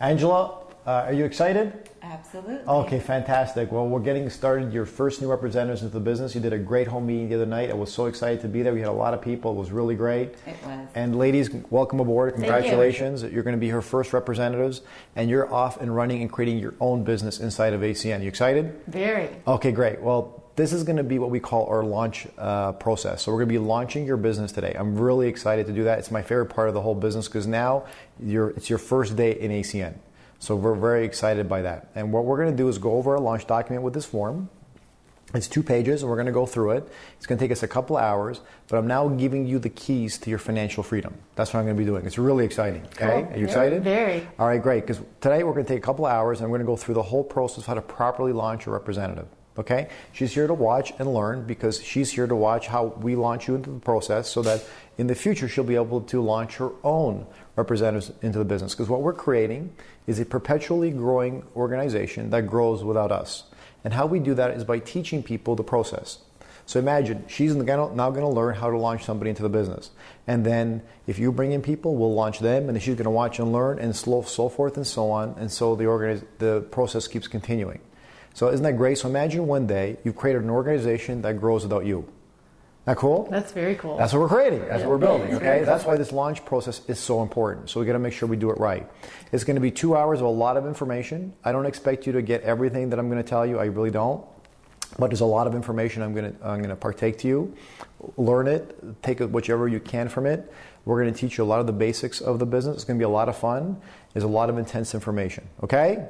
Angela, are you excited? Absolutely. Okay, fantastic. Well, we're getting started. Your first new representatives into the business. You did a great home meeting the other night. I was so excited to be there. We had a lot of people. It was really great. It was. And ladies, welcome aboard. Congratulations. You're going to be her first representatives, and you're off and running and creating your own business inside of ACN. You excited? Very. Okay, great. Well, this is going to be what we call our launch process. So we're going to be launching your business today. I'm really excited to do that. It's my favorite part of the whole business because now it's your first day in ACN. So we're very excited by that. And what we're going to do is go over our launch document with this form. It's 2 pages, and we're going to go through it. It's going to take us a couple hours, but I'm now giving you the keys to your financial freedom. That's what I'm going to be doing. It's really exciting. Okay? Cool. Are you excited? Very. All right, great. Because today we're going to take a couple hours, and we're going to go through the whole process of how to properly launch a representative. Okay? She's here to watch and learn because she's here to watch how we launch you into the process so that in the future she'll be able to launch her own representatives into the business. Because what we're creating is a perpetually growing organization that grows without us. And how we do that is by teaching people the process. So imagine, she's now going to learn how to launch somebody into the business. And then if you bring in people, we'll launch them, and then she's going to watch and learn, and so forth and so on. And so the process keeps continuing. So isn't that great? So imagine one day you've created an organization that grows without you. Isn't that cool? That's very cool. That's what we're creating. That's what we're building. Okay, that's why this launch process is so important. So we got to make sure we do it right. It's going to be 2 hours of a lot of information. I don't expect you to get everything that I'm going to tell you. I really don't. But there's a lot of information I'm going to partake to you. Learn it. Take whichever you can from it. We're going to teach you a lot of the basics of the business. It's going to be a lot of fun. There's a lot of intense information. Okay?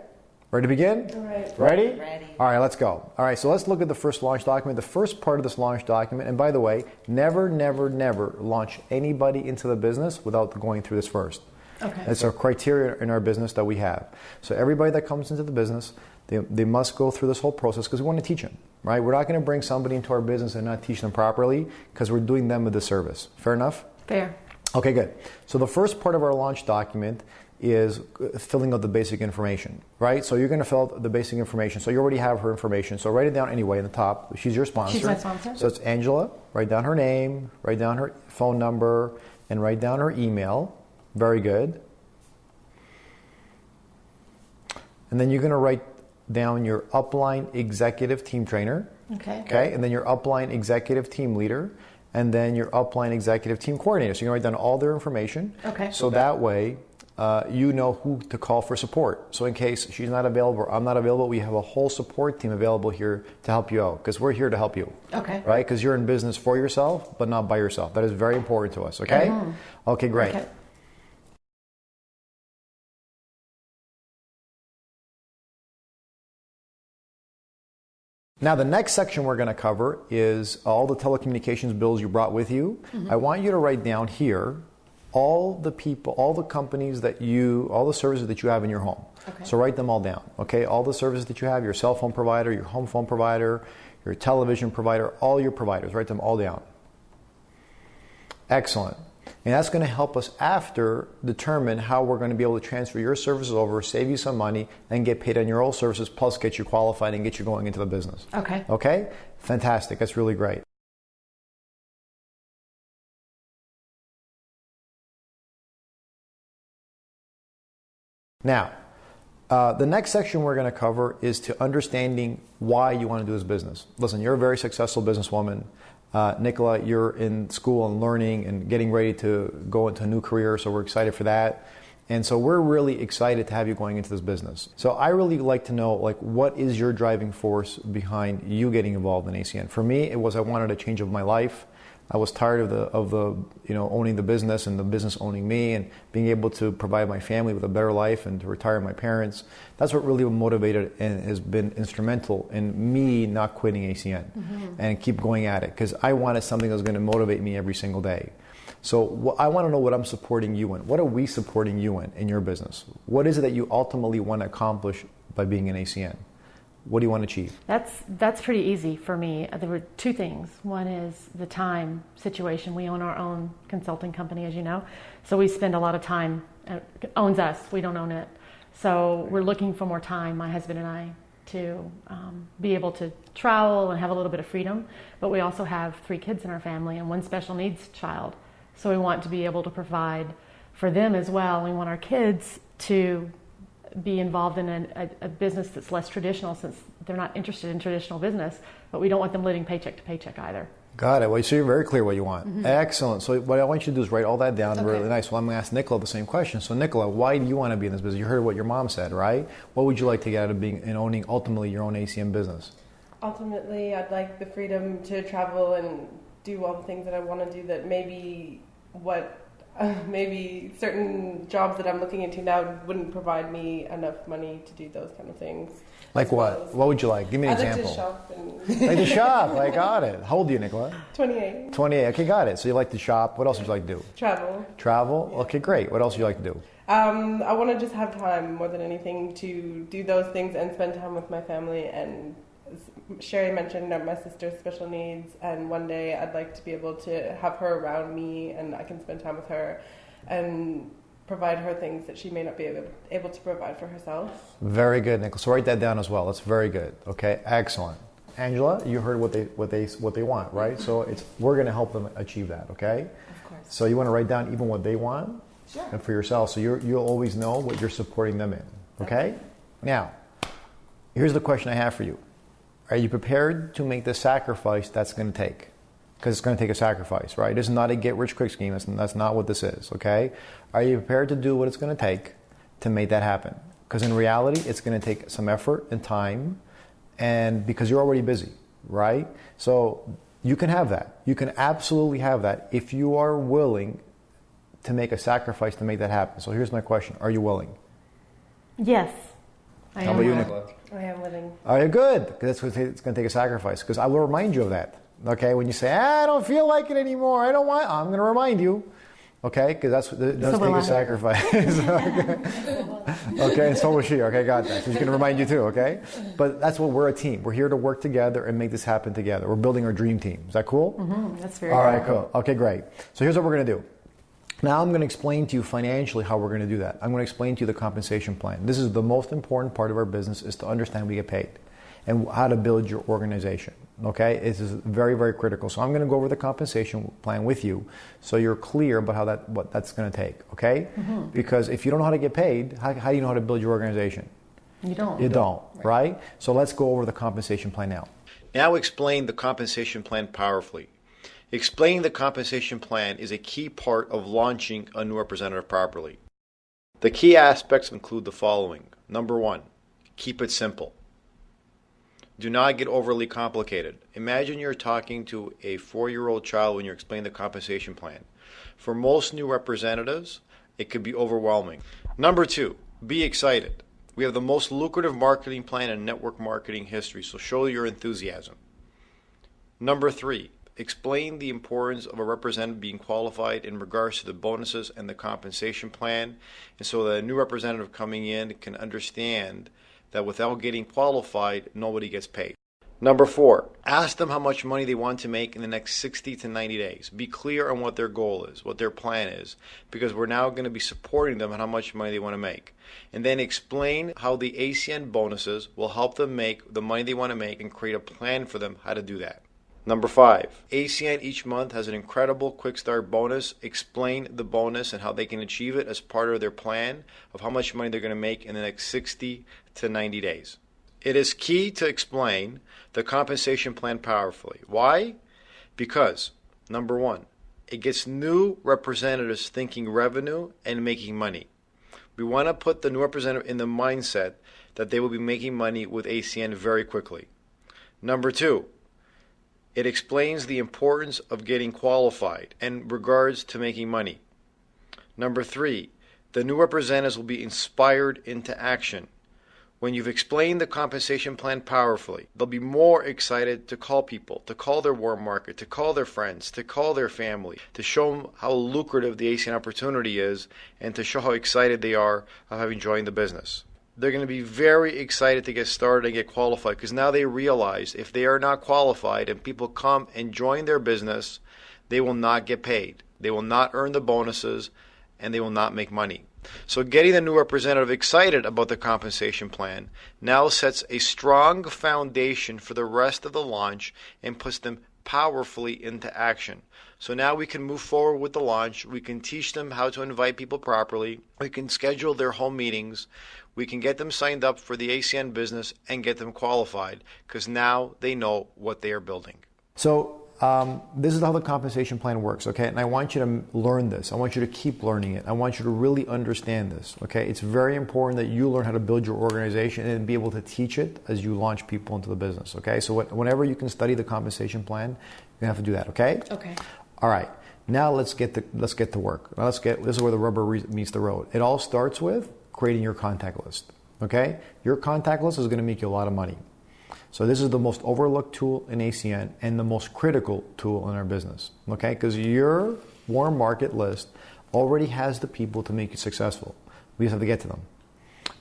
Ready to begin? All right. Ready? Ready. All right, let's go. All right, so let's look at the first launch document. The first part of this launch document, and by the way, never, never, never launch anybody into the business without going through this first. Okay. It's a criteria in our business that we have. So everybody that comes into the business, they must go through this whole process because we want to teach them, right? We're not going to bring somebody into our business and not teach them properly because we're doing them a disservice. Fair enough? Fair. Okay, good. So the first part of our launch document is filling out the basic information, right? So you're going to fill out the basic information. So you already have her information. So write it down anyway in the top. She's your sponsor. She's my sponsor. So it's Angela. Write down her name, write down her phone number, and write down her email. Very good. And then you're going to write down your upline executive team trainer. Okay. Okay. And then your upline executive team leader. And then your upline executive team coordinator. So you're going to write down all their information. Okay. So that way, you know who to call for support. So in case she's not available or I'm not available, we have a whole support team available here to help you out because we're here to help you. Okay. Right? Because you're in business for yourself, but not by yourself. That is very important to us. Okay? Okay, great. Okay. Now, the next section we're going to cover is all the telecommunications bills you brought with you. I want you to write down here all the people, all the companies all the services that you have in your home. Okay. So write them all down, okay? All the services that you have, your cell phone provider, your home phone provider, your television provider, all your providers, write them all down. Excellent. And that's going to help us after determine how we're going to be able to transfer your services over, save you some money, and get paid on your old services, plus get you qualified and get you going into the business. Okay. Okay? Fantastic. That's really great. Now, the next section we're going to cover is to understanding why you want to do this business. Listen, you're a very successful businesswoman. Nicola, you're in school and learning and getting ready to go into a new career, so we're excited for that. And so we're really excited to have you going into this business. So I really like to know, what is your driving force behind you getting involved in ACN? For me, it was I wanted a change of my life. I was tired of the owning the business and the business owning me and being able to provide my family with a better life and to retire my parents. That's what really motivated and has been instrumental in me not quitting ACN and keep going at it because I wanted something that was going to motivate me every single day. So I want to know what I'm supporting you in. What are we supporting you in your business? What is it that you ultimately want to accomplish by being in ACN? What do you want to achieve? That's pretty easy for me. There were 2 things. One is the time situation. We own our own consulting company, as you know. So we spend a lot of time. It owns us. We don't own it. So we're looking for more time, my husband and I, to be able to travel and have a little bit of freedom. But we also have 3 kids in our family and 1 special needs child. So we want to be able to provide for them as well. We want our kids to be involved in a business that's less traditional, since they're not interested in traditional business, but we don't want them living paycheck to paycheck either. Got it. Well, so you're very clear what you want. Mm-hmm. Excellent. So what I want you to do is write all that down really nice. Well, I'm going to ask Nicola the same question. So Nicola, why do you want to be in this business? You heard what your mom said, right? What would you like to get out of being and owning ultimately your own ACN business? Ultimately, I'd like the freedom to travel and do all the things that I want to do that maybe certain jobs that I'm looking into now wouldn't provide me enough money to do those kind of things. Like what? What would you like? Give me an example. I'd like to shop. Like to shop. I got it. How old are you, Nicola? 28. 28. Okay, got it. So you like to shop. What else would you like to do? Travel. Travel? Okay, great. What else would you like to do? I want to just have time more than anything to do those things and spend time with my family. And Sherry mentioned that my sister's special needs, and one day I'd like to be able to have her around me and I can spend time with her and provide her things that she may not be able to provide for herself. Very good, Nicola. So write that down as well. That's very good. Okay, excellent. Angela, you heard what they want, right? So we're going to help them achieve that. Okay. Of course. So you want to write down even what they want, sure, and for yourself. So you'll always know what you're supporting them in. Okay. Now, here's the question I have for you. Are you prepared to make the sacrifice that's going to take? Because it's going to take a sacrifice, right? This is not a get-rich-quick scheme. That's not what this is, okay? Are you prepared to do what it's going to take to make that happen? Because in reality, it's going to take some effort and time, and because you're already busy, right? So you can have that. You can absolutely have that if you are willing to make a sacrifice to make that happen. So here's my question. Are you willing? Yes. How about you, Nicola? I am willing. Are you good? Because it's going to take a sacrifice. Because I will remind you of that. Okay, when you say, I don't feel like it anymore, I'm going to remind you. Okay, because it does take a sacrifice. Okay, and so will she. Okay, got that. So she's going to remind you too, okay? But that's what we're a team. We're here to work together and make this happen together. We're building our dream team. Is that cool? Mm-hmm. That's very All right, cool. Okay, great. So here's what we're going to do. Now I'm going to explain to you financially how we're going to do that. I'm going to explain to you the compensation plan. This is the most important part of our business, is to understand we get paid and how to build your organization. Okay, this is very, very critical. So I'm going to go over the compensation plan with you, so you're clear about what that's going to take. Okay, because if you don't know how to get paid, how do you know how to build your organization? You don't. You don't, right? So let's go over the compensation plan now. Now explain the compensation plan powerfully. Explaining the compensation plan is a key part of launching a new representative properly. The key aspects include the following. Number one, keep it simple. Do not get overly complicated. Imagine you're talking to a 4-year-old child when you're explaining the compensation plan. For most new representatives, it could be overwhelming. Number two, be excited. We have the most lucrative marketing plan in network marketing history, so show your enthusiasm. Number three, explain the importance of a representative being qualified in regards to the bonuses and the compensation plan, and so that a new representative coming in can understand that without getting qualified, nobody gets paid. Number four, ask them how much money they want to make in the next 60 to 90 days. Be clear on what their goal is, what their plan is, because we're now going to be supporting them on how much money they want to make. And then explain how the ACN bonuses will help them make the money they want to make and create a plan for them how to do that. Number five, ACN each month has an incredible quick start bonus. Explain the bonus and how they can achieve it as part of their plan of how much money they're going to make in the next 60 to 90 days. It is key to explain the compensation plan powerfully. Why? Because, number one, it gets new representatives thinking revenue and making money. We want to put the new representative in the mindset that they will be making money with ACN very quickly. Number two, it explains the importance of getting qualified in regards to making money. Number three, the new representatives will be inspired into action. When you've explained the compensation plan powerfully, they'll be more excited to call people, to call their warm market, to call their friends, to call their family, to show them how lucrative the ACN opportunity is, and to show how excited they are of having joined the business. They're going to be very excited to get started and get qualified, because now they realize if they are not qualified and people come and join their business, they will not get paid. They will not earn the bonuses, and they will not make money. So getting the new representative excited about the compensation plan now sets a strong foundation for the rest of the launch and puts them powerfully into action. So now we can move forward with the launch. We can teach them how to invite people properly. We can schedule their home meetings. We can get them signed up for the ACN business and get them qualified because now they know what they are building. So this is how the compensation plan works, okay? And I want you to learn this. I want you to keep learning it. I want you to really understand this, okay? It's very important that you learn how to build your organization and be able to teach it as you launch people into the business, okay? So whenever you can study the compensation plan, you have to do that, okay? Okay. All right. Now let's get to work. Now this is where the rubber meets the road. It all starts with creating your contact list, okay? Your contact list is going to make you a lot of money. So this is the most overlooked tool in ACN and the most critical tool in our business, okay? Because your warm market list already has the people to make you successful. We just have to get to them.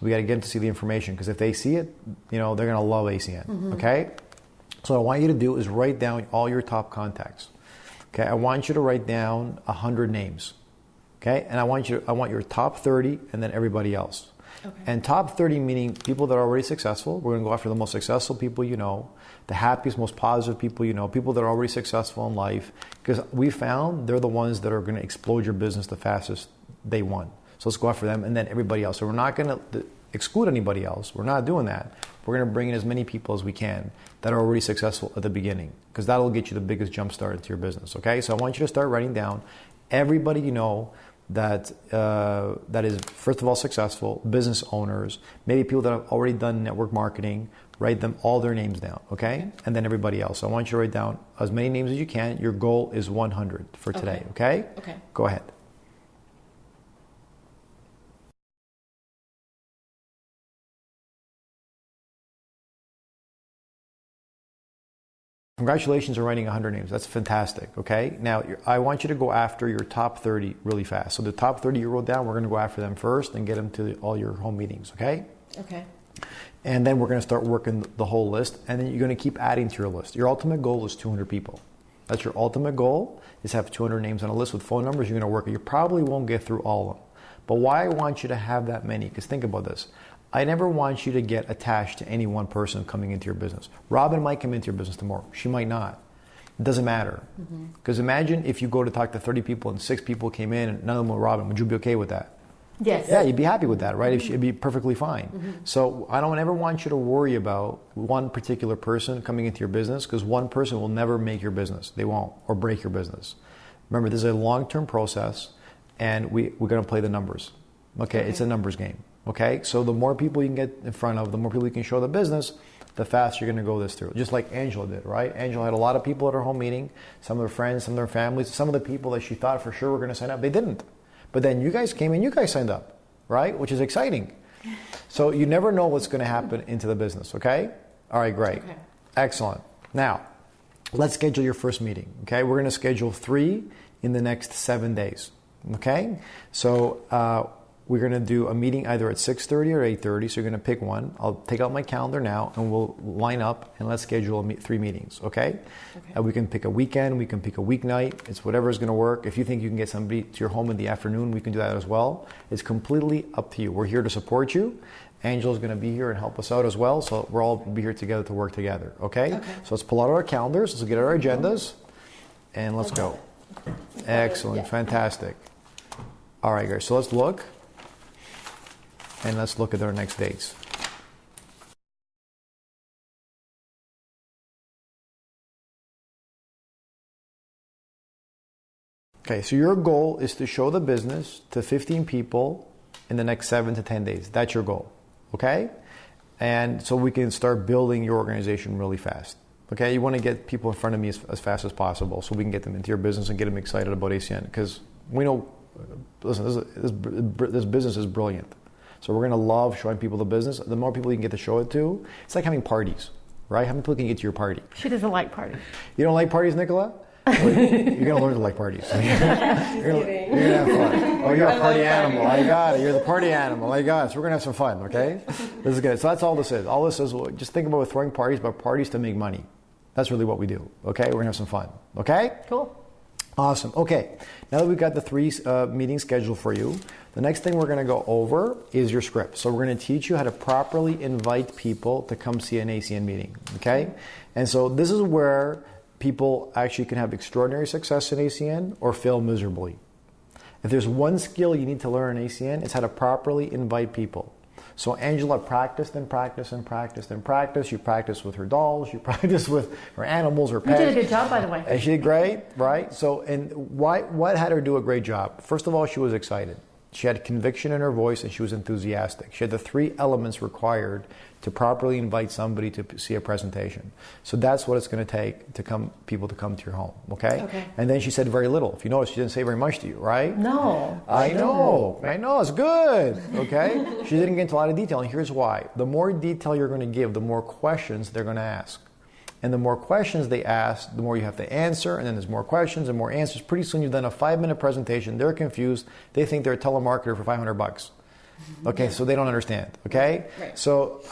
We got to get them to see the information because if they see it, they're going to love ACN, okay? So what I want you to do is write down all your top contacts, okay? I want you to write down 100 names, okay? And I want your top 30 and then everybody else. Okay. And top 30 meaning people that are already successful. We're going to go after the most successful people you know, the happiest, most positive people you know, people that are already successful in life. Because we found they're the ones that are going to explode your business the fastest day one. So let's go after them and then everybody else. So we're not going to exclude anybody else. We're not doing that. We're going to bring in as many people as we can that are already successful at the beginning. Because that'll get you the biggest jump start into your business. Okay, so I want you to start writing down everybody you know that is, first of all, successful, business owners, maybe people that have already done network marketing, write them all their names down, okay? And then everybody else. So I want you to write down as many names as you can. Your goal is 100 for today, okay? Okay. Go ahead. Congratulations on writing 100 names. That's fantastic, okay? Now, I want you to go after your top 30 really fast. So the top 30 you wrote down, we're going to go after them first and get them to all your home meetings, okay? Okay. And then we're going to start working the whole list, and then you're going to keep adding to your list. Your ultimate goal is 200 people. That's your ultimate goal, is have 200 names on a list with phone numbers. You're going to work it. You probably won't get through all of them. But why I want you to have that many, because think about this. I never want you to get attached to any one person coming into your business. Robin might come into your business tomorrow. She might not. It doesn't matter. Because imagine if you go to talk to 30 people and 6 people came in and none of them were Robin. Would you be okay with that? Yes. Yeah, you'd be happy with that, right? It'd be perfectly fine. So I don't ever want you to worry about one particular person coming into your business because one person will never make your business. They won't, or break your business. Remember, this is a long-term process and we're going to play the numbers. Okay, it's a numbers game. Okay, so the more people you can get in front of, the more people you can show the business, the faster you're going to go this through. Just like Angela did, right? Angela had a lot of people at her home meeting, some of their friends, some of their families, some of the people that she thought for sure were going to sign up, they didn't. But then you guys came and you guys signed up, right? Which is exciting. So you never know what's going to happen into the business, okay? All right, great. Okay. Excellent. Now, let's schedule your first meeting, okay? We're going to schedule 3 in the next 7 days, okay? So, we're going to do a meeting either at 6:30 or 8:30, so you're going to pick one. I'll take out my calendar now, and we'll line up, and let's schedule 3 meetings, okay? We can pick a weekend, we can pick a weeknight. It's whatever is going to work. If you think you can get somebody to your home in the afternoon, we can do that as well. It's completely up to you. We're here to support you. Angela's going to be here and help us out as well, so we'll all be here together to work together, okay? So let's pull out our calendars, let's get our agendas, and let's go. Excellent, fantastic. All right, guys, so let's look. And let's look at our next dates. Okay, so your goal is to show the business to 15 people in the next 7 to 10 days. That's your goal, okay? And so we can start building your organization really fast. Okay, you want to get people in front of me as fast as possible so we can get them into your business and get them excited about ACN. Because we know, listen, this business is brilliant. So we're going to love showing people the business. The more people you can get to show it to, it's like having parties, right? How many people can you get to your party? She doesn't like parties. You don't like parties, Nicola? You're going to learn to like parties. You're going to have fun. Oh, you're a party animal. I got it. You're the party animal. I got it. So we're going to have some fun, okay? This is good. So that's all this is. All this is, just think about throwing parties, but parties to make money. That's really what we do, okay? We're going to have some fun, okay? Cool. Awesome. Okay, now that we've got the 3 meetings scheduled for you, the next thing we're going to go over is your script. So we're going to teach you how to properly invite people to come see an ACN meeting, okay? And so this is where people actually can have extraordinary success in ACN or fail miserably. If there's one skill you need to learn in ACN, it's how to properly invite people. So Angela practiced and practiced and practiced and practiced. She practiced with her dolls. She practiced with her animals, her pets. You did a good job, by the way. And she did great, right? So, and what had her do a great job? First of all, she was excited. She had conviction in her voice and she was enthusiastic. She had the 3 elements required to properly invite somebody to see a presentation. So that's what it's going to take to people to come to your home, okay? And then she said very little. If you notice, she didn't say very much to you, right? No. I know, it's good, okay? She didn't get into a lot of detail, and here's why. The more detail you're going to give, the more questions they're going to ask. And the more questions they ask, the more you have to answer, and then there's more questions and more answers. Pretty soon you've done a 5-minute presentation. They're confused. They think they're a telemarketer for $500. Okay, so they don't understand, okay? Right. So,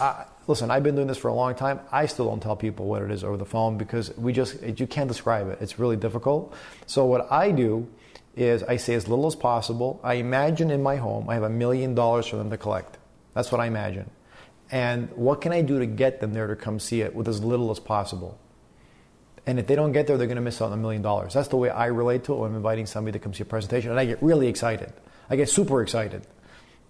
listen, I've been doing this for a long time. I still don't tell people what it is over the phone because you can't describe it. It's really difficult. So what I do is I say as little as possible. I imagine in my home I have $1 million for them to collect. That's what I imagine. And what can I do to get them there to come see it with as little as possible? And if they don't get there, they're going to miss out on $1 million. That's the way I relate to it when I'm inviting somebody to come see a presentation. And I get really excited. I get super excited.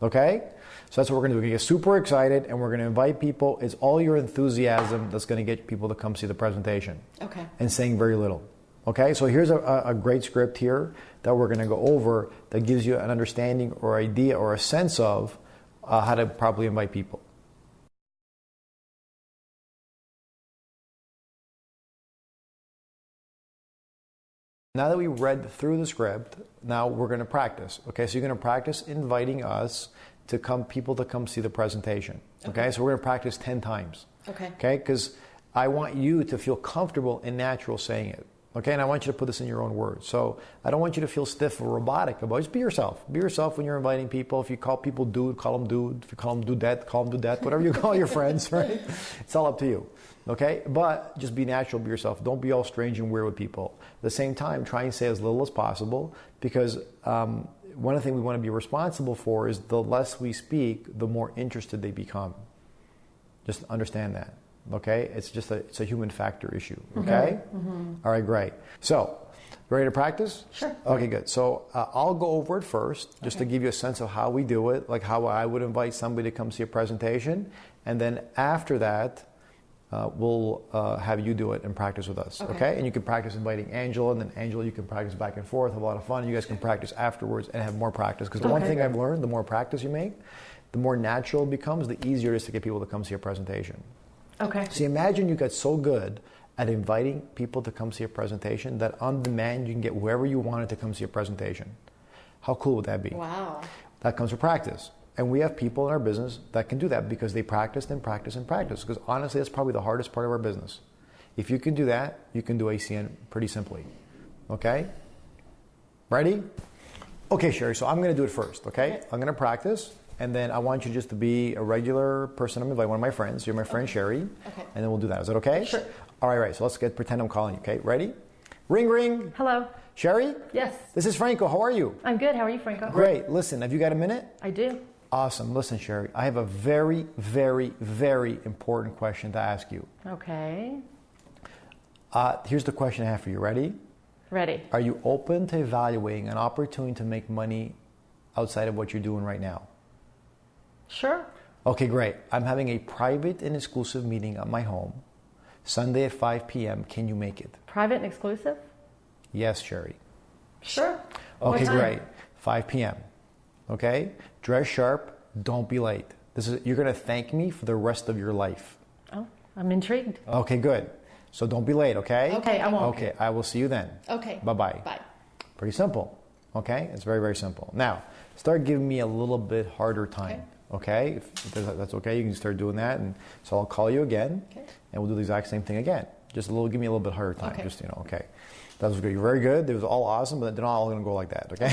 Okay? So that's what we're going to do. We're going to get super excited and we're going to invite people. It's all your enthusiasm that's going to get people to come see the presentation. Okay. And saying very little. Okay? So here's a great script here that we're going to go over that gives you an understanding or idea or a sense of how to properly invite people. Now that we read through the script, now we're going to practice. Okay, so you're going to practice inviting us to people to come see the presentation. Okay, so we're going to practice 10 times. Okay, because I want you to feel comfortable and natural saying it. Okay, and I want you to put this in your own words. So I don't want you to feel stiff or robotic about it. Just be yourself. Be yourself when you're inviting people. If you call people dude, call them dude. If you call them dudette, call them dudette. Whatever you call your friends, right? It's all up to you. Okay, but just be natural, be yourself. Don't be all strange and weird with people. At the same time, try and say as little as possible because one of the things we want to be responsible for is the less we speak, the more interested they become. Just understand that. Okay, it's a human factor issue. Okay, All right, great. So, ready to practice? Sure. Okay, good. So I'll go over it first, just to give you a sense of how we do it, like how I would invite somebody to come see a presentation, and then after that, we'll have you do it and practice with us. Okay? And you can practice inviting Angela, and then Angela, you can practice back and forth, have a lot of fun. You guys can practice afterwards and have more practice. Because the one thing I've learned, the more practice you make, the more natural it becomes, the easier it is to get people to come see a presentation. Okay. So imagine you got so good at inviting people to come see a presentation that on demand you can get whoever you wanted to come see a presentation. How cool would that be? Wow. That comes with practice. And we have people in our business that can do that because they practice and practice and practice. Because honestly, that's probably the hardest part of our business. If you can do that, you can do ACN pretty simply. Okay? Ready? Okay, Sherry, so I'm going to do it first, okay? I'm going to practice, and then I want you just to be a regular person. I'm inviting one of my friends. You're my friend, Sherry. Okay. And then we'll do that. Is that okay? Sure. All right, so let's pretend I'm calling you, okay? Ready? Ring, ring. Hello. Sherry? Yes. This is Franco. How are you? I'm good. How are you, Franco? Great. Listen, have you got a minute? I do. Awesome. Listen, Sherry, I have a very, very, very important question to ask you. Okay. Here's the question I have for you. Ready? Ready. Are you open to evaluating an opportunity to make money outside of what you're doing right now? Sure. Okay, great. I'm having a private and exclusive meeting at my home Sunday at 5 p.m. Can you make it? Private and exclusive? Yes, Sherry. Sure. Okay, What time? great. 5 p.m. Okay? Dress sharp. Don't be late. You're going to thank me for the rest of your life. Oh, I'm intrigued. Okay, good. So don't be late, okay? Okay, I won't. Okay, I will see you then. Okay. Bye-bye. Bye. Pretty simple, okay? It's very, very simple. Now, start giving me a little bit harder time, okay? If that's okay, you can start doing that. And so I'll call you again, and we'll do the exact same thing again. Just give me a little bit harder time. Okay. Just, okay. That was good. You're very good. It was all awesome, but they're not all going to go like that, okay?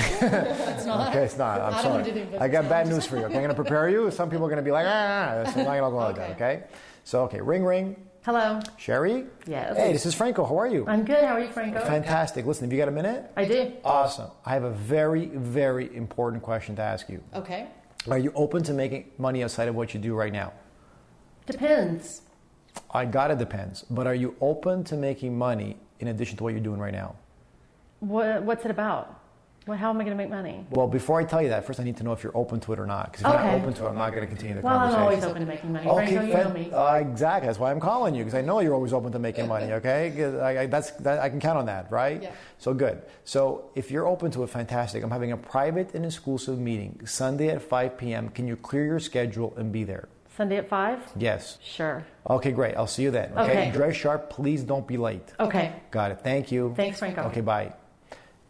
It's not. Okay, it's not. I'm I don't sorry. want to do the I got bad business news for you. Okay, I'm going to prepare you. Some people are going to be like, it's not going to go like that, okay? So, okay, ring, ring. Hello. Sherry? Yes. Hey, this is Franco. How are you? I'm good. How are you, Franco? Fantastic. Listen, have you got a minute? I do. Awesome. I have a very, very important question to ask you. Okay. Are you open to making money outside of what you do right now? Depends. I got it depends. But are you open to making money in addition to what you're doing right now? What's it about? How am I going to make money? Well, before I tell you that, first I need to know if you're open to it or not. Because if you're not open to it, I'm not going to continue the conversation. I'm always open to making money. Okay, Franco, you know me. Exactly. That's why I'm calling you, because I know you're always open to making money, okay? I can count on that, right? Yeah. So good. So if you're open to it, fantastic. I'm having a private and exclusive meeting Sunday at 5 p.m. Can you clear your schedule and be there? Sunday at 5? Yes. Sure. Okay, great. I'll see you then. Okay. Dress sharp. Please don't be late. Okay. Got it. Thank you. Thanks, Franco. Okay, bye.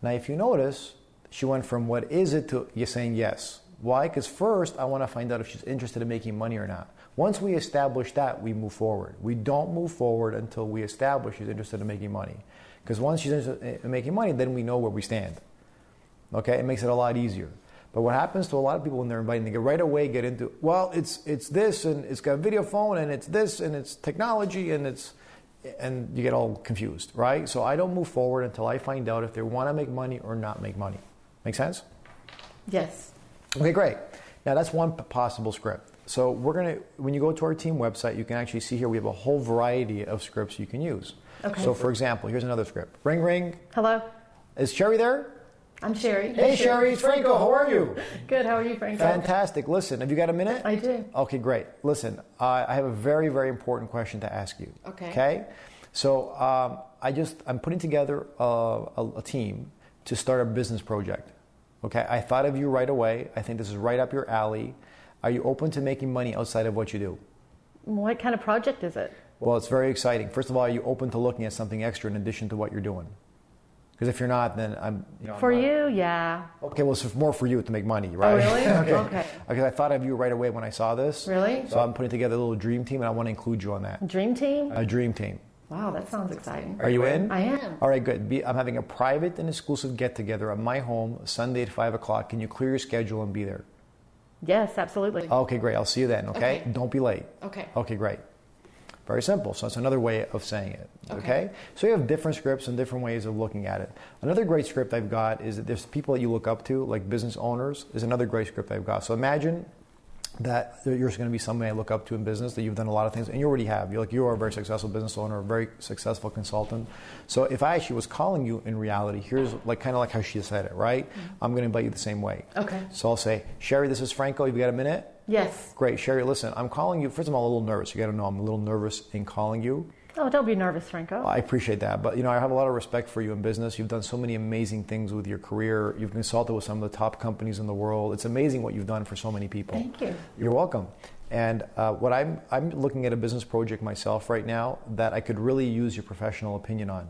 Now, if you notice, she went from what is it to you saying yes. Why? Because first, I want to find out if she's interested in making money or not. Once we establish that, we move forward. We don't move forward until we establish she's interested in making money. Because once she's interested in making money, then we know where we stand. Okay? It makes it a lot easier. But what happens to a lot of people when they're inviting, they get right away get into, well, it's this, and it's got a video phone, and it's this, and it's technology, and you get all confused, right? So I don't move forward until I find out if they want to make money or not make money. Make sense? Yes. Okay, great. Now that's one possible script. So when you go to our team website, you can actually see here we have a whole variety of scripts you can use. Okay. So for example, here's another script. Ring, ring. Hello? Is Sherry there? I'm Sherry. Hey Sherry, it's Franco. How are you? Good. How are you, Franco? Fantastic. Listen, have you got a minute? I do. Okay, great. Listen, I have a very, very important question to ask you. Okay. Okay? So I'm putting together a team to start a business project. Okay? I thought of you right away. I think this is right up your alley. Are you open to making money outside of what you do? What kind of project is it? Well, it's very exciting. First of all, are you open to looking at something extra in addition to what you're doing? Because if you're not, then I'm... You, yeah. Okay, well, it's more for you to make money, right? Oh, really? Okay. Because I thought of you right away when I saw this. Really? So I'm putting together a little dream team, and I want to include you on that. Dream team? A dream team. Wow, that sounds exciting. Are you in? I am. All right, good. I'm having a private and exclusive get-together at my home Sunday at 5 o'clock. Can you clear your schedule and be there? Yes, absolutely. Okay, great. I'll see you then, okay? Okay. Don't be late. Okay. Okay, great. Very simple. So that's another way of saying it, okay? So you have different scripts and different ways of looking at it. Another great script I've got is that there's people that you look up to, like business owners, is another great script I've got. So imagine that you're going to be somebody I look up to in business, that you've done a lot of things, and you already have. You are a very successful business owner, a very successful consultant. So if I actually was calling you in reality, here's kind of like how she said it, right? Mm-hmm. I'm going to invite you the same way. Okay. So I'll say, Sherry, this is Franco. You've got a minute? Yes. Great. Sherry, listen, I'm calling you. First of all, I'm a little nervous. You got to know I'm a little nervous in calling you. Oh, don't be nervous, Franco. I appreciate that. But, I have a lot of respect for you in business. You've done so many amazing things with your career. You've consulted with some of the top companies in the world. It's amazing what you've done for so many people. Thank you. You're welcome. And what I'm looking at a business project myself right now that I could really use your professional opinion on,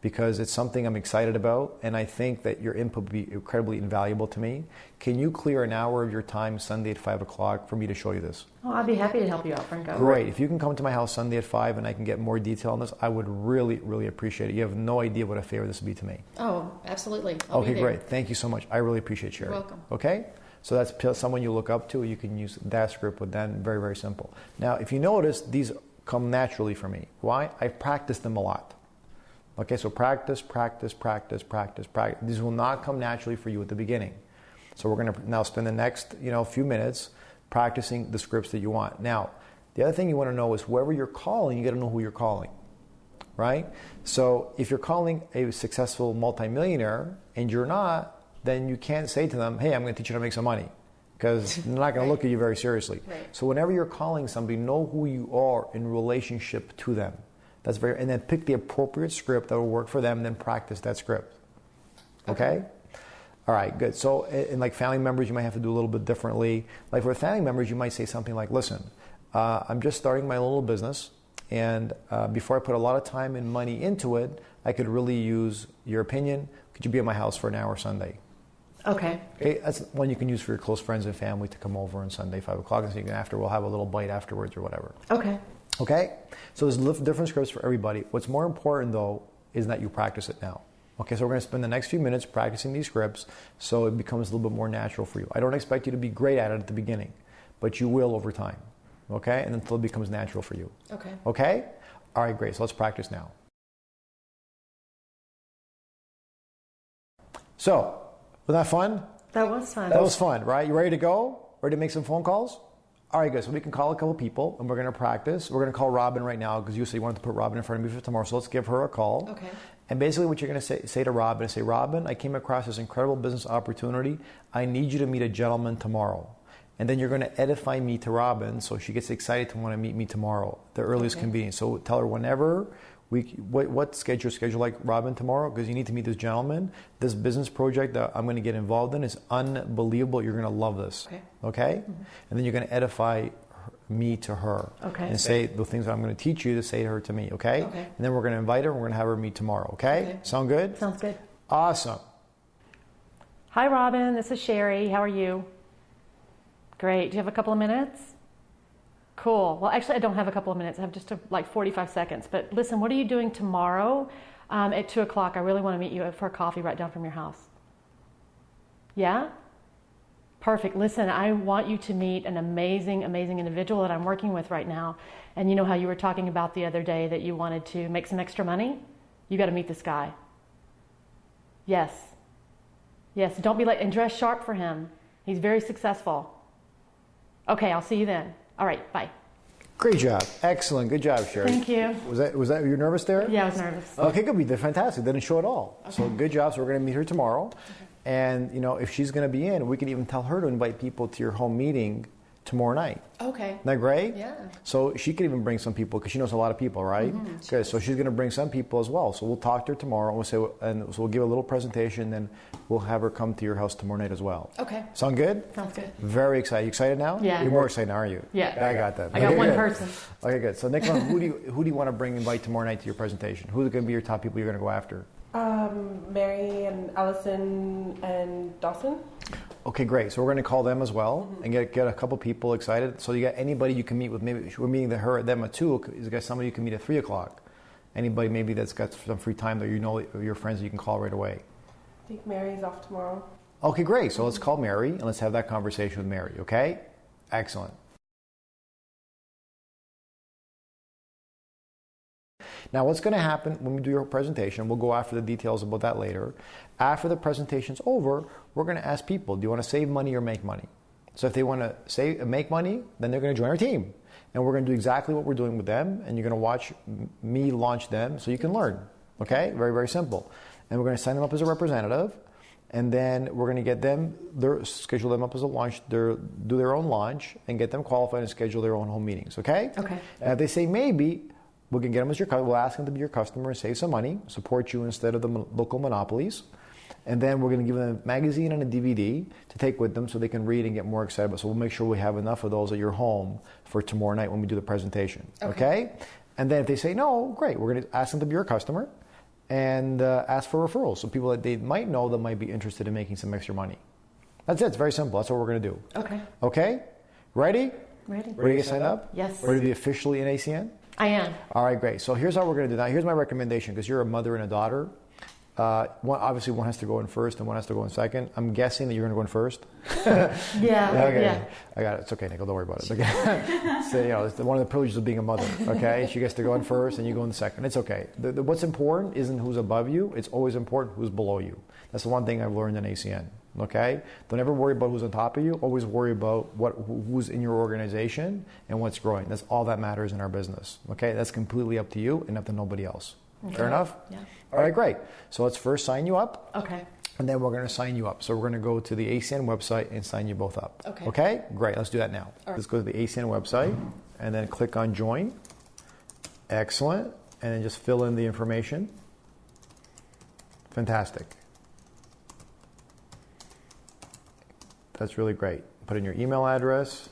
because it's something I'm excited about, and I think that your input would be incredibly invaluable to me. Can you clear an hour of your time Sunday at 5 o'clock for me to show you this? Oh, I'd be happy to help you out, Franco. Great. If you can come to my house Sunday at 5 and I can get more detail on this, I would really, really appreciate it. You have no idea what a favor this would be to me. Oh, absolutely. I'll Okay, be there. great. Thank you so much. I really appreciate Sherry. You're welcome. Okay? So that's someone you look up to. You can use that script with them. Very, very simple. Now, if you notice, these come naturally for me. Why? I've practiced them a lot. Okay, so practice, practice, practice, practice, practice. These will not come naturally for you at the beginning. So we're going to now spend the next few minutes practicing the scripts that you want. Now, the other thing you want to know is whoever you're calling, you got to know who you're calling, right? So if you're calling a successful multimillionaire and you're not, then you can't say to them, hey, I'm going to teach you how to make some money, because they're not going to look at you very seriously. Right. So whenever you're calling somebody, know who you are in relationship to them. And then pick the appropriate script that will work for them, and then practice that script. Okay? All right, good. So in like family members, you might have to do a little bit differently. Like for family members, you might say something like, listen, I'm just starting my little business, and before I put a lot of time and money into it, I could really use your opinion. Could you be at my house for an hour Sunday? Okay. Okay, that's one you can use for your close friends and family to come over on Sunday, 5 o'clock, and so we'll have a little bite afterwards or whatever. Okay. Okay? So there's different scripts for everybody. What's more important, though, is that you practice it now. Okay, so we're going to spend the next few minutes practicing these scripts so it becomes a little bit more natural for you. I don't expect you to be great at it at the beginning, but you will over time. Okay? And until it becomes natural for you. Okay. Okay? All right, great. So let's practice now. So, was that fun? That was fun. That was fun, right? You ready to go? Ready to make some phone calls? All right, good. So we can call a couple people, and we're going to practice. We're going to call Robin right now because you said you wanted to put Robin in front of me for tomorrow. So let's give her a call. Okay. And basically what you're going to say to Robin is say, Robin, I came across this incredible business opportunity. I need you to meet a gentleman tomorrow. And then you're going to edify me to Robin so she gets excited to want to meet me tomorrow, the earliest convenience. So tell her whenever, what schedule like Robin tomorrow, because you need to meet this gentleman. This business project that I'm going to get involved in is unbelievable. You're going to love this. Okay? And then you're going to edify me to her. And say the things that I'm going to teach you to say to her to me. Okay? And then we're going to invite her and we're going to have her meet tomorrow. Okay? Sound good? Sounds good. Awesome. Hi, Robin. This is Sherry. How are you? Great. Do you have a couple of minutes? Cool. Well, actually, I don't have a couple of minutes. I have just like 45 seconds. But listen, what are you doing tomorrow at 2 o'clock? I really want to meet you for a coffee right down from your house. Yeah? Perfect. Listen, I want you to meet an amazing, amazing individual that I'm working with right now. And you know how you were talking about the other day that you wanted to make some extra money? You got to meet this guy. Yes. Yes. Don't be late. And dress sharp for him. He's very successful. Okay, I'll see you then. All right, bye. Great job. Excellent. Good job, Sherry. Thank you. Was that you were nervous there? Yeah, I was nervous. Okay, good. You did fantastic. Didn't show at all. So good job. So we're going to meet her tomorrow. And, if she's going to be in, we can even tell her to invite people to your home meeting tomorrow night. Okay. Isn't that great? Yeah. So she could even bring some people because she knows a lot of people, right? Good. So she's going to bring some people as well. So we'll talk to her tomorrow. And we'll give a little presentation. Then we'll have her come to your house tomorrow night as well. Okay. Sound good? Sounds good. Very excited. You excited now? Yeah. You're more excited now, are you? Yeah. I got that. I got Okay, one good. person. Okay, good. So Nicola, who do you want to invite tomorrow night to your presentation? Who's going to be your top people you're going to go after? Mary and Allison and Dawson. Okay, great. So we're going to call them as well and get a couple people excited. So you got anybody you can meet with. Maybe we're meeting them at 2. You got somebody you can meet at 3 o'clock. Anybody maybe that's got some free time that your friends that you can call right away. I think Mary's off tomorrow. Okay, great. So let's call Mary and let's have that conversation with Mary. Okay? Excellent. Now, what's going to happen when we do your presentation, we'll go after the details about that later. After the presentation's over, we're going to ask people, do you want to save money or make money? So if they want to make money, then they're going to join our team. And we're going to do exactly what we're doing with them, and you're going to watch me launch them so you can learn. Okay? Very, very simple. And we're going to sign them up as a representative, and then we're going to get them, schedule them up as a launch, do their own launch, and get them qualified and schedule their own home meetings. Okay? Okay. And if they say maybe, we can get them as your customer. We'll ask them to be your customer and save some money, support you instead of the local monopolies. And then we're going to give them a magazine and a DVD to take with them so they can read and get more excited. So we'll make sure we have enough of those at your home for tomorrow night when we do the presentation. Okay? And then if they say no, great. We're going to ask them to be your customer and ask for referrals. So people that they might know that might be interested in making some extra money. That's it. It's very simple. That's what we're going to do. Okay. Okay? Ready? Ready. Ready to get signed up? Yes. Ready to be officially in ACN? I am. All right, great. So here's how we're going to do that. Here's my recommendation because you're a mother and a daughter. Obviously, one has to go in first and one has to go in second. I'm guessing that you're going to go in first. Yeah. Okay. Yeah. I got it. It's okay, Nicole. Don't worry about it. Okay. So, it's one of the privileges of being a mother. Okay. She gets to go in first and you go in second. It's okay. What's important isn't who's above you. It's always important who's below you. That's the one thing I've learned in ACN. Okay? Don't ever worry about who's on top of you. Always worry about who's in your organization and what's growing. That's all that matters in our business. Okay? That's completely up to you and up to nobody else. Okay. Fair enough? Yeah. All right, great. So let's first sign you up. Okay. And then we're going to sign you up. So we're going to go to the ACN website and sign you both up. Okay. Okay? Great. Let's do that now. Right. Let's go to the ACN website and then click on join. Excellent. And then just fill in the information. Fantastic. That's really great. Put in your email address.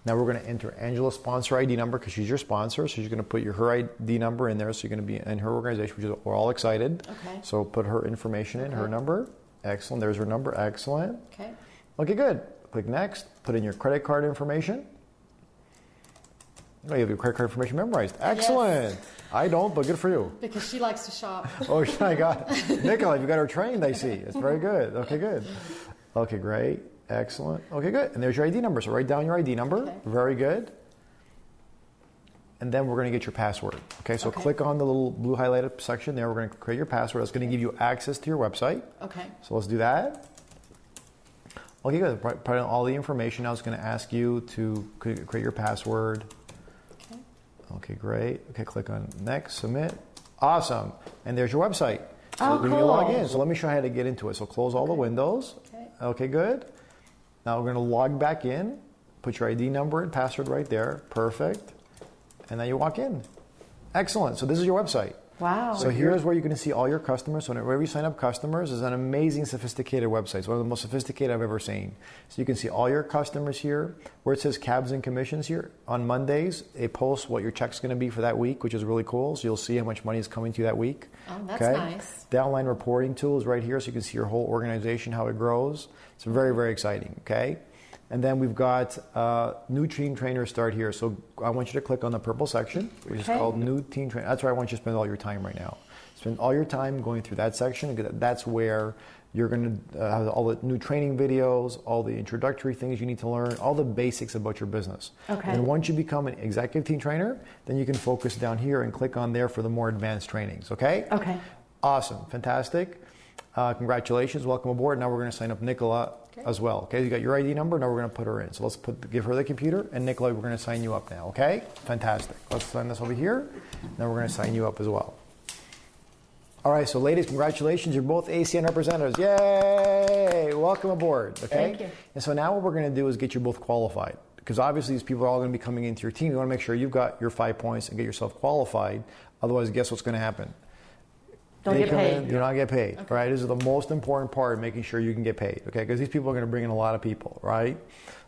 Now we're going to enter Angela's sponsor ID number because she's your sponsor. So she's going to put her ID number in there. So you're going to be in her organization, which is, we're all excited. Okay. So put her information in, her number. Excellent. There's her number. Excellent. Okay. Okay, good. Click next. Put in your credit card information. Oh, you have your credit card information memorized. Excellent. Yes. I don't, but good for you. Because she likes to shop. Oh, my God. Nicola, you got her trained, I see. It's very good. Okay, good. Okay, great. Excellent. Okay, good. And there's your ID number. So write down your ID number. Okay. Very good. And then we're going to get your password. Okay, so click on the little blue highlighted section there. We're going to create your password. That's going to give you access to your website. Okay. So let's do that. Okay, good. Put in all the information. Now it's going to ask you to create your password. Okay. Okay, great. Okay, click on next, submit. Awesome. And there's your website. So Oh, when cool. you log in, so let me show you how to get into it. So close all the windows. Okay, good. Now we're going to log back in. Put your ID number and password right there. Perfect. And then you walk in. Excellent. So this is your website. Wow. So here's where you're going to see all your customers. So whenever you sign up customers, is an amazing, sophisticated website. It's one of the most sophisticated I've ever seen. So you can see all your customers here. Where it says cabs and commissions here, on Mondays, it posts what your check's going to be for that week, which is really cool. So you'll see how much money is coming to you that week. Oh, that's nice. The online reporting tool is right here, so you can see your whole organization, how it grows. It's very, very exciting, okay? And then we've got new team trainers start here. So I want you to click on the purple section, which is called new team trainer. That's where I want you to spend all your time right now. Spend all your time going through that section. That's where you're going to have all the new training videos, all the introductory things you need to learn, all the basics about your business. Okay. And once you become an executive team trainer, then you can focus down here and click on there for the more advanced trainings, okay? Okay. Awesome, fantastic. Congratulations, welcome aboard. Now we're going to sign up Nicola as well. Okay, you got your ID number. Now we're going to put her in. So let's give her the computer, and Nicola, we're going to sign you up now. Okay, fantastic. Let's sign this over here. Now we're going to sign you up as well. All right, so ladies, congratulations. You're both ACN representatives. Yay! Welcome aboard. Okay. Thank you. And so now what we're going to do is get you both qualified, because obviously these people are all going to be coming into your team. You want to make sure you've got your 5 points and get yourself qualified. Otherwise, guess what's going to happen? Don't get paid. You're not get paid, right? This is the most important part, making sure you can get paid, okay? Because these people are going to bring in a lot of people, right?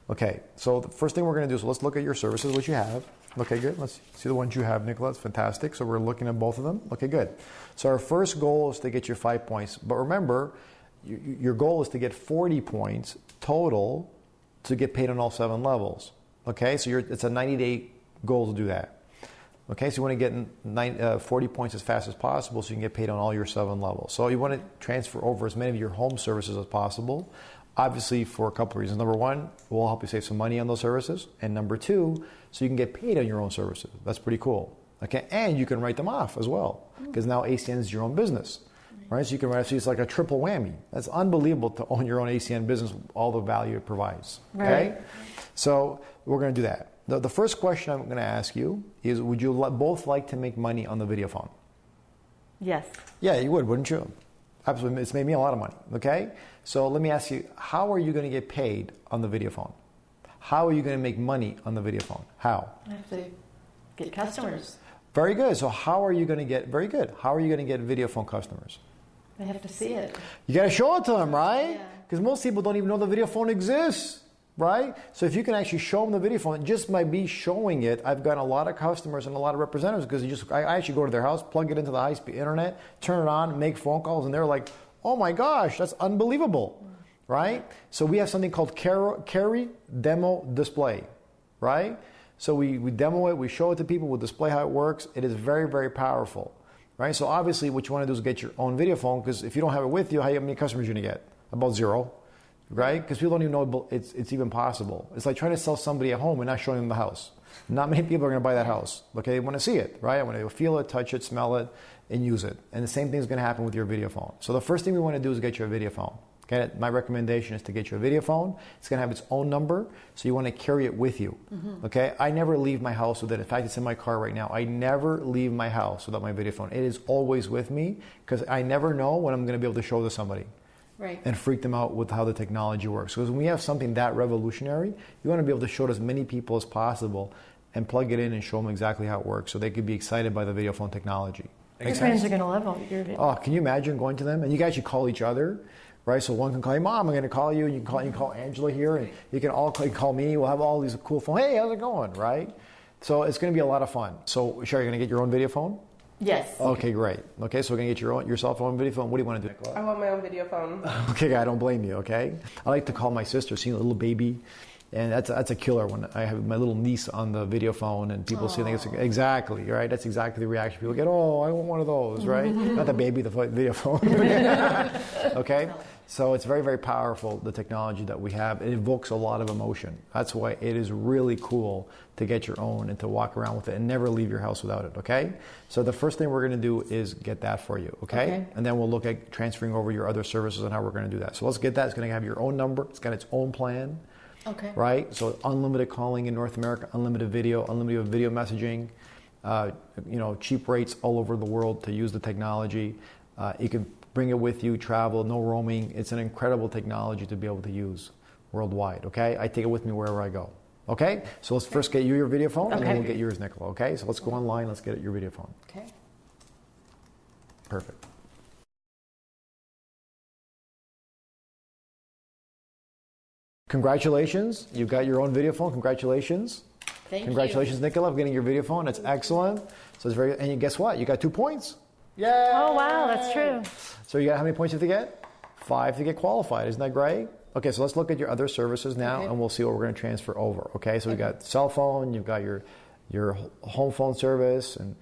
Okay, so the first thing we're going to do is let's look at your services, what you have. Okay, good. Let's see the ones you have, Nicola. It's fantastic. So we're looking at both of them. Okay, good. So our first goal is to get your 5 points. But remember, your goal is to get 40 points total to get paid on all 7 levels. Okay, so it's a 90-day goal to do that. Okay, so you want to get 40 points as fast as possible so you can get paid on all your 7 levels. So you want to transfer over as many of your home services as possible, obviously for a couple of reasons. Number one, we'll help you save some money on those services. And number two, so you can get paid on your own services. That's pretty cool. Okay, and you can write them off as well, because now ACN is your own business. Right, so you can write, so it's like a triple whammy. That's unbelievable to own your own ACN business, all the value it provides. Okay, Right. So we're going to do that. The first question I'm going to ask you is, would you both like to make money on the video phone? Yes. Yeah, you would, wouldn't you? Absolutely. It's made me a lot of money. Okay, so let me ask you, how are you going to get paid on the video phone? How are you going to make money on the video phone? How? I have to get customers. Very good. So how are you going to get, very good. How are you going to get video phone customers? They have to see it. You got to show it to them, right? Yeah. Because most people don't even know the video phone exists, right? So if you can actually show them the video phone, just by me showing it, I've got a lot of customers and a lot of representatives, because I actually go to their house, plug it into the high-speed internet, turn it on, make phone calls, and they're like, oh my gosh, that's unbelievable, right? So we have something called Carry Demo Display, right? So we demo it, we show it to people, we'll display how it works. It is very, very powerful. Right, so obviously what you want to do is get your own video phone, because if you don't have it with you, how many customers are you going to get? About 0, right? Because people don't even know it's even possible. It's like trying to sell somebody at home and not showing them the house. Not many people are going to buy that house. Okay, they want to see it, right? I want to feel it, touch it, smell it, and use it. And the same thing is going to happen with your video phone. So the first thing we want to do is get you a video phone. Okay, my recommendation is to get you a video phone. It's going to have its own number, so you want to carry it with you. Okay, I never leave my house with it. In fact, it's in my car right now. I never leave my house without my video phone. It is always with me, because I never know when I'm going to be able to show to somebody Right. and freak them out with how the technology works. Because when we have something that revolutionary, you want to be able to show it to as many people as possible and plug it in and show them exactly how it works, so they could be excited by the video phone technology. Your Make friends sense? are going to love your video. Oh, can you imagine going to them? And you guys should call each other, right? So one can call you, Mom, I'm going to call you. You can call Angela here, and you can all call me. We'll have all these cool phones. Hey, how's it going, right? So it's going to be a lot of fun. So, Sherry, you're going to get your own video phone? Yes. Okay, great. Okay, so we're going to get your cell phone video phone. What do you want to do, I Nicola? want my own video phone. Okay, I don't blame you, okay? I like to call my sister, seeing a little baby. And that's a killer when I have my little niece on the video phone and people see things. Exactly, right? That's exactly the reaction. People get, oh, I want one of those, right? Not the baby, the video phone. Okay? So it's very, very powerful, the technology that we have. It evokes a lot of emotion. That's why it is really cool to get your own and to walk around with it and never leave your house without it, okay? So the first thing we're going to do is get that for you, okay? And then we'll look at transferring over your other services and how we're going to do that. So let's get that. It's going to have your own number. It's got its own plan. Okay. Right? So unlimited calling in North America, unlimited video messaging, cheap rates all over the world to use the technology. You can bring it with you, travel, no roaming. It's an incredible technology to be able to use worldwide, okay? I take it with me wherever I go, okay? So let's first get you your video phone, and then we'll get yours, Nicola, okay? So let's go online, let's get your video phone. Okay. Perfect. Congratulations, you've got your own video phone. Congratulations. Thank Congratulations, Nicola, for getting your video phone. It's excellent. So it's very, and guess what? You got 2 points. Yay! Oh, wow, that's true. So you got how many points you have to get? 5 to get qualified. Isn't that great? Okay, so let's look at your other services now, and we'll see what we're going to transfer over. Okay, so we got cell phone, you've got your home phone service, and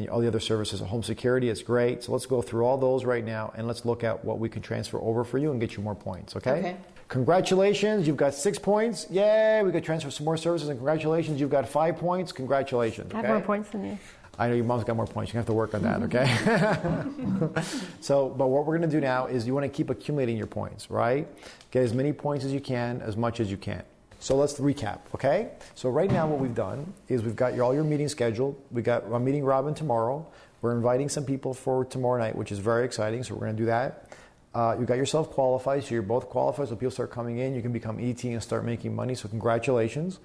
all the other services, home security. It's great. So let's go through all those right now, and let's look at what we can transfer over for you and get you more points. Okay. Congratulations, you've got 6 points. Yay, we could transfer some more services, and congratulations, you've got 5 points. Congratulations. I have more points than you. I know your mom's got more points. You have to work on that, okay? So, but what we're going to do now is you want to keep accumulating your points, right? Get as many points as you can, as much as you can. So let's recap, okay? So right now what we've done is we've got all your meetings scheduled. I'm meeting Robin tomorrow. We're inviting some people for tomorrow night, which is very exciting, so we're going to do that. You got yourself qualified, so you're both qualified, so people start coming in, you can become ET and start making money, so congratulations.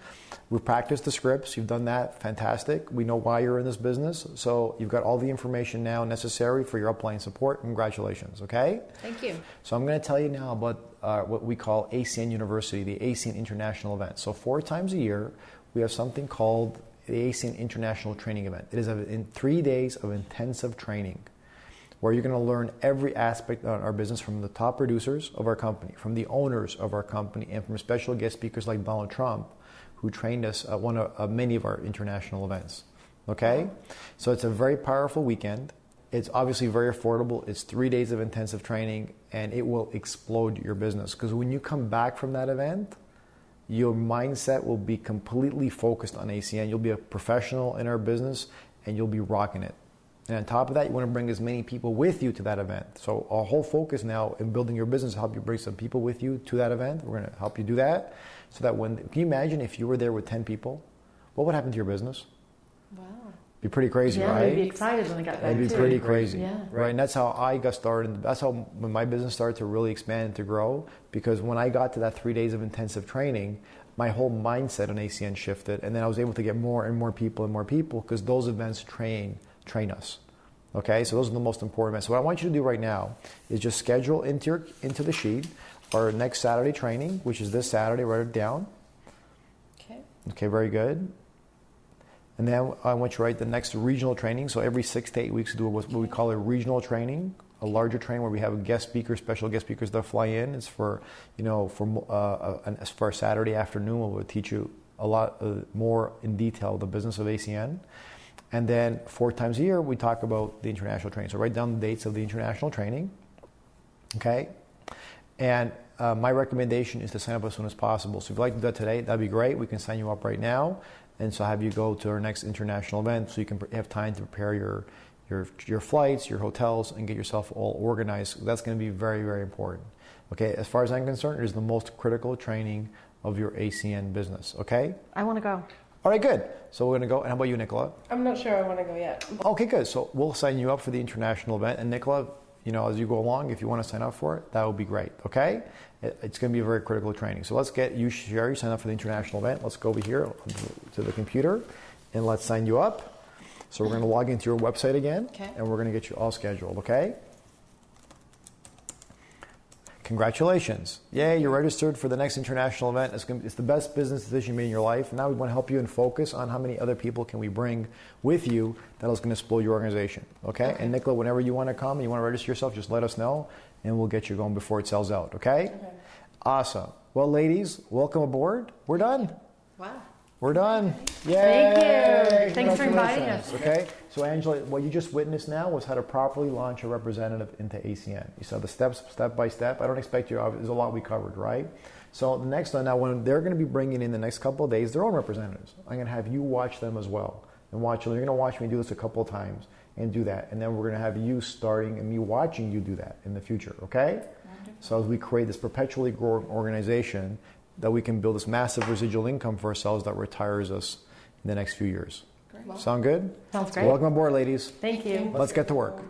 We've practiced the scripts, you've done that, fantastic. We know why you're in this business, so you've got all the information now necessary for your upline support. Congratulations, okay? Thank you. So I'm going to tell you now about what we call ACN University, the ACN International Event. So 4 times a year, we have something called the ACN International Training Event. It is in 3 days of intensive training, where you're going to learn every aspect of our business from the top producers of our company, from the owners of our company, and from special guest speakers like Donald Trump, who trained us at many of our international events. Okay? So it's a very powerful weekend. It's obviously very affordable. It's 3 days of intensive training, and it will explode your business. Because when you come back from that event, your mindset will be completely focused on ACN. You'll be a professional in our business, and you'll be rocking it. And on top of that, you want to bring as many people with you to that event. So our whole focus now in building your business is help you bring some people with you to that event. We're going to help you do that. So that can you imagine if you were there with 10 people, what would happen to your business? Wow. Be pretty crazy, Yeah, right? they'd be excited when they got back It'd be too. pretty crazy, Yeah. right? And that's how I got started. That's how when my business started to really expand and to grow. Because when I got to that 3 days of intensive training, my whole mindset on ACN shifted, and then I was able to get more and more people because those events train us. Okay, so those are the most important events. So what I want you to do right now is just schedule into the sheet our next Saturday training, which is this Saturday. Write it down. Okay. Okay, very good. And then I want you to write the next regional training. So every 6 to 8 weeks, we do what we call a regional training, a larger training where we have special guest speakers that fly in. It's for a Saturday afternoon. We'll teach you a lot more in detail the business of ACN. And then 4 times a year, we talk about the international training. So write down the dates of the international training. Okay? And my recommendation is to sign up as soon as possible. So if you'd like to do that today, that'd be great. We can sign you up right now. And so have you go to our next international event so you can have time to prepare your flights, your hotels, and get yourself all organized. That's going to be very, very important. Okay? As far as I'm concerned, it is the most critical training of your ACN business. Okay? I want to go. All right, good. So we're going to go. And how about you, Nicola? I'm not sure I want to go yet. Okay, good. So we'll sign you up for the international event. And Nicola, as you go along, if you want to sign up for it, that would be great. Okay? It's going to be a very critical training. So let's get you, Sherry, sign up for the international event. Let's go over here to the computer and let's sign you up. So we're going to log into your website again. Okay. And we're going to get you all scheduled. Okay? Congratulations. Yay, you're registered for the next international event. It's the best business decision you made in your life. Now we want to help you and focus on how many other people can we bring with you that is going to explode your organization. Okay? And Nicola, whenever you want to come and you want to register yourself, just let us know and we'll get you going before it sells out. Okay? Awesome. Well, ladies, welcome aboard. We're done. Wow. We're done. Yay! Thank you. Thanks for inviting Congratulations. us. Okay, so Angela, what you just witnessed now was how to properly launch a representative into ACN. You saw the steps, step by step. I don't expect you. There's a lot we covered, right? So the next one now, when they're going to be bringing in the next couple of days their own representatives, I'm going to have you watch them as well and watch them. You're going to watch me do this a couple of times and do that, and then we're going to have you starting and me watching you do that in the future. Okay? So as we create this perpetually growing organization, that we can build this massive residual income for ourselves that retires us in the next few years. Great. Sound good? Sounds great. Welcome aboard, ladies. Thank you. Let's get to work.